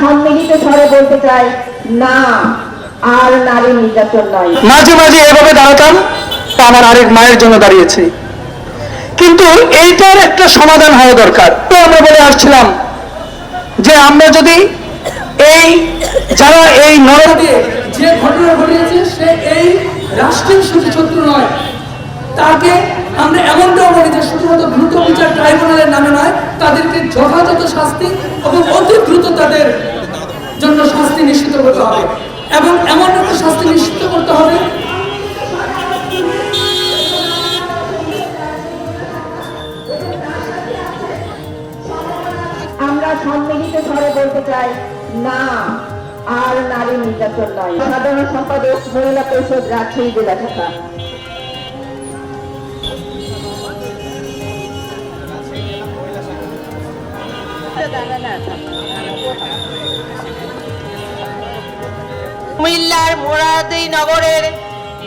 সম্মিলিত স্বরে বলতে চাই, না আর নারী নির্যাতন নয়। মাঝে মাঝে এভাবে দাঁড়াতাম, তা আমার আরেক মায়ের জন্য দাঁড়িয়েছি, কিন্তু এইটার একটা সমাধান হওয়া দরকার। তো আমরা বলে আসছিলাম যে আমরা যদি এই যারা এই নরকে যে ঘটনা ঘটিয়েছে সে এই রাষ্ট্রের শুধু শত্রু নয়, তাকে আমরা এমনটাও বলি যে শুধুমাত্র দ্রুত বিচার ট্রাইব্যুনালের নামে নয়, তাদেরকে যথাযথ শাস্তি এবং অতি দ্রুত তাদের জন্য শাস্তি নিশ্চিত করতে হবে এবং এমন একটা শাস্তি নিশ্চিত করতে হবে আমরা সম্মিলিত স্বরে বলতে চাই, না আর নারী নির্যাতন নয়। সাধারণ সম্পাদক, মহিলা পরিষদ, রাজশাহী জেলা শাখা। কুমিল্লার মুরাদনগরের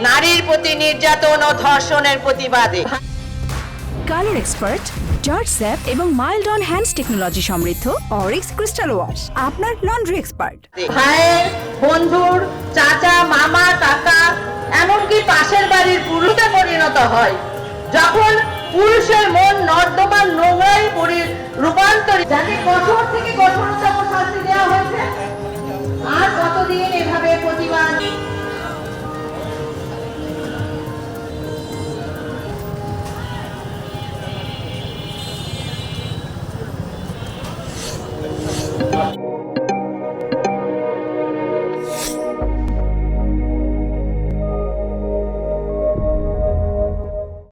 নারীর প্রতি নির্যাতন ও ধর্ষণের প্রতিবাদে কালার এক্সপার্ট, জর্জ স্যাপ এবং মাইল্ড অন হ্যান্ডস টেকনোলজি সমৃদ্ধ অরিক্স ক্রিস্টাল ওয়াশ আপনার লন্ড্রি এক্সপার্ট। ভাইয়ের, বন্ধুর, চাচা, মামা, কাকা, এমনকি পাশের বাড়ির পুরুষে পরিণত হয়। যখন পুরুষের মন নর্দমার